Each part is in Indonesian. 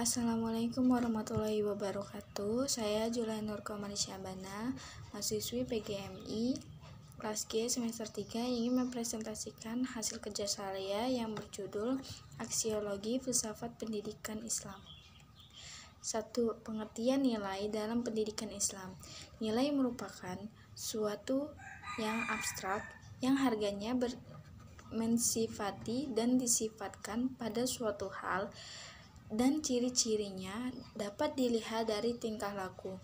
Assalamualaikum warahmatullahi wabarakatuh. Saya Julian Nur Syabana, mahasiswi PGMI kelas G semester 3 yang ingin mempresentasikan hasil kerja saya yang berjudul Aksiologi Filsafat Pendidikan Islam. 1. Pengertian nilai dalam pendidikan Islam. Nilai merupakan suatu yang abstrak yang harganya mensifati dan disifatkan pada suatu hal dan ciri-cirinya dapat dilihat dari tingkah laku,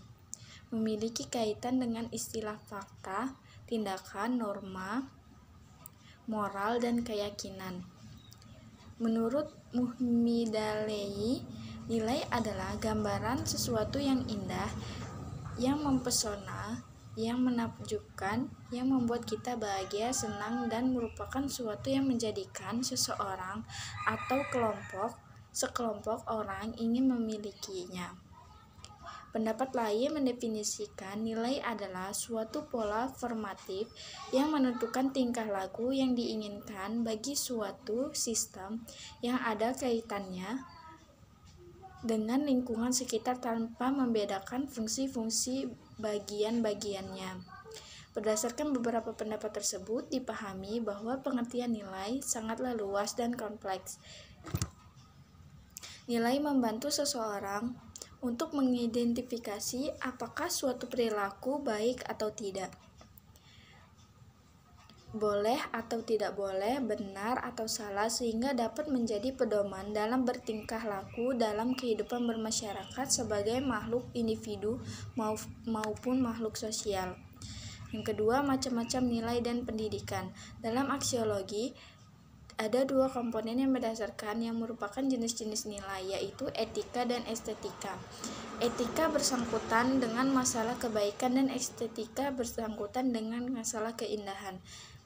memiliki kaitan dengan istilah fakta, tindakan, norma, moral, dan keyakinan. Menurut Muhmidalei, nilai adalah gambaran sesuatu yang indah, yang mempesona, yang menakjubkan, yang membuat kita bahagia, senang, dan merupakan suatu yang menjadikan seseorang atau sekelompok orang ingin memilikinya. Pendapat lain mendefinisikan nilai adalah suatu pola formatif yang menentukan tingkah laku yang diinginkan bagi suatu sistem yang ada kaitannya dengan lingkungan sekitar tanpa membedakan fungsi-fungsi bagian-bagiannya. Berdasarkan beberapa pendapat tersebut, dipahami bahwa pengertian nilai sangatlah luas dan kompleks. Nilai membantu seseorang untuk mengidentifikasi apakah suatu perilaku baik atau tidak, boleh atau tidak boleh, benar atau salah, sehingga dapat menjadi pedoman dalam bertingkah laku dalam kehidupan bermasyarakat sebagai makhluk individu maupun makhluk sosial. Yang kedua, macam-macam nilai dan pendidikan. Dalam aksiologi, ada dua komponen yang berdasarkan yang merupakan jenis-jenis nilai, yaitu etika dan estetika. Etika bersangkutan dengan masalah kebaikan dan estetika bersangkutan dengan masalah keindahan.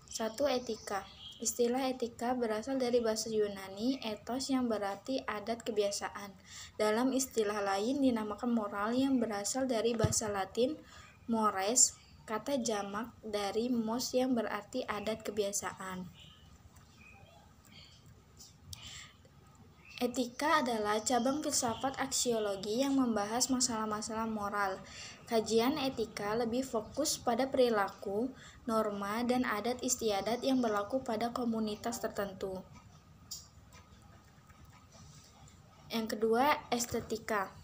1. Etika. Istilah etika berasal dari bahasa Yunani ethos yang berarti adat kebiasaan. Dalam istilah lain dinamakan moral yang berasal dari bahasa Latin mores, kata jamak dari mos yang berarti adat kebiasaan. Etika adalah cabang filsafat aksiologi yang membahas masalah-masalah moral. Kajian etika lebih fokus pada perilaku, norma, dan adat istiadat yang berlaku pada komunitas tertentu. Yang kedua, estetika.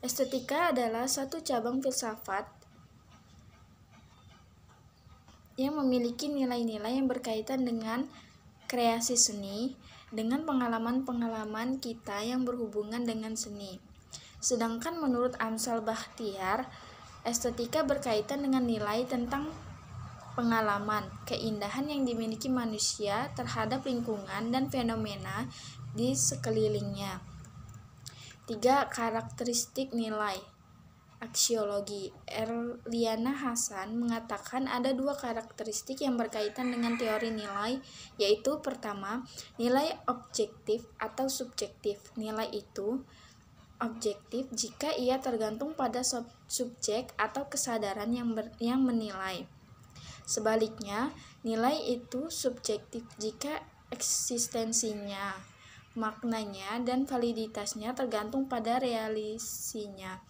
Estetika adalah satu cabang filsafat yang memiliki nilai-nilai yang berkaitan dengan kreasi seni, dengan pengalaman-pengalaman kita yang berhubungan dengan seni. Sedangkan menurut Amsal Bakhtiar, estetika berkaitan dengan nilai tentang pengalaman, keindahan yang dimiliki manusia terhadap lingkungan dan fenomena di sekelilingnya. 3. Karakteristik nilai. Aksiologi. Erliana Hasan mengatakan ada dua karakteristik yang berkaitan dengan teori nilai, yaitu pertama, nilai objektif atau subjektif. Nilai itu objektif jika ia tergantung pada subjek atau kesadaran yang menilai. Sebaliknya, nilai itu subjektif jika eksistensinya, maknanya, dan validitasnya tergantung pada realisinya.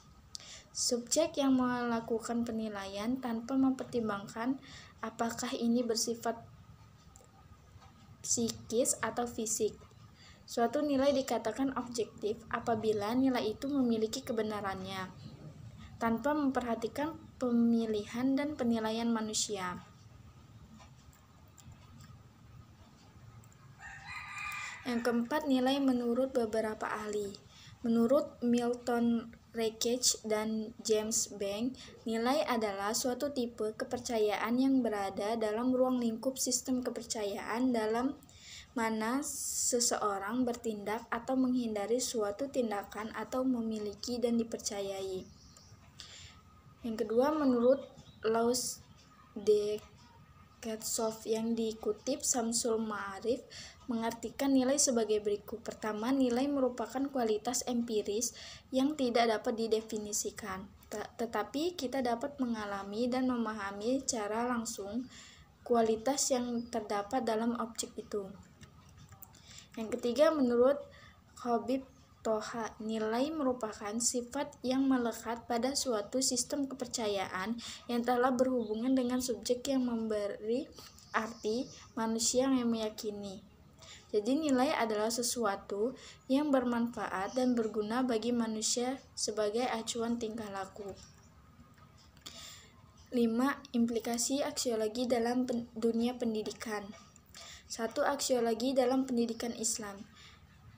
Subjek yang melakukan penilaian tanpa mempertimbangkan apakah ini bersifat psikis atau fisik. Suatu nilai dikatakan objektif apabila nilai itu memiliki kebenarannya, tanpa memperhatikan pemilihan dan penilaian manusia. Yang keempat, nilai menurut beberapa ahli. Menurut Milton Reich dan James Bank, nilai adalah suatu tipe kepercayaan yang berada dalam ruang lingkup sistem kepercayaan dalam mana seseorang bertindak atau menghindari suatu tindakan atau memiliki dan dipercayai. Yang kedua, menurut Laus de Katsof yang dikutip Samsul Ma'arif mengartikan nilai sebagai berikut. Pertama, nilai merupakan kualitas empiris yang tidak dapat didefinisikan, tetapi kita dapat mengalami dan memahami secara langsung kualitas yang terdapat dalam objek itu. Yang ketiga, menurut Habib toha. Nilai merupakan sifat yang melekat pada suatu sistem kepercayaan yang telah berhubungan dengan subjek yang memberi arti, manusia yang meyakini. Jadi nilai adalah sesuatu yang bermanfaat dan berguna bagi manusia sebagai acuan tingkah laku. 5. Implikasi aksiologi dalam dunia pendidikan. 1. Aksiologi dalam pendidikan Islam.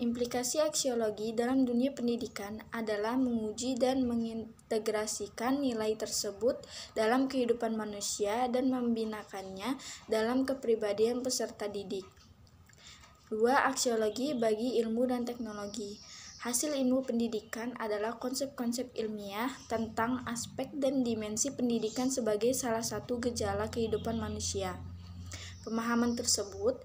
Implikasi aksiologi dalam dunia pendidikan adalah menguji dan mengintegrasikan nilai tersebut dalam kehidupan manusia dan membinakannya dalam kepribadian peserta didik. 2. Aksiologi bagi ilmu dan teknologi. Hasil ilmu pendidikan adalah konsep-konsep ilmiah tentang aspek dan dimensi pendidikan sebagai salah satu gejala kehidupan manusia. Pemahaman tersebut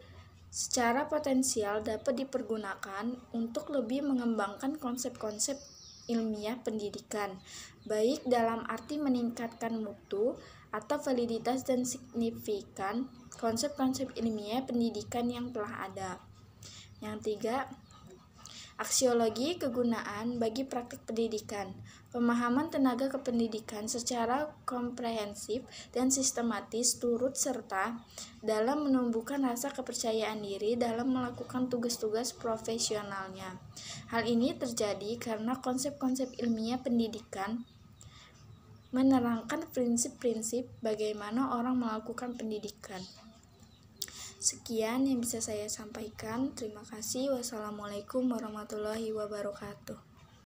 secara potensial dapat dipergunakan untuk lebih mengembangkan konsep-konsep ilmiah pendidikan, baik dalam arti meningkatkan mutu atau validitas dan signifikan konsep-konsep ilmiah pendidikan yang telah ada. Yang 3, aksiologi kegunaan bagi praktik pendidikan. Pemahaman tenaga kependidikan secara komprehensif dan sistematis turut serta dalam menumbuhkan rasa kepercayaan diri dalam melakukan tugas-tugas profesionalnya. Hal ini terjadi karena konsep-konsep ilmiah pendidikan menerangkan prinsip-prinsip bagaimana orang melakukan pendidikan. Sekian yang bisa saya sampaikan. Terima kasih. Wassalamualaikum warahmatullahi wabarakatuh.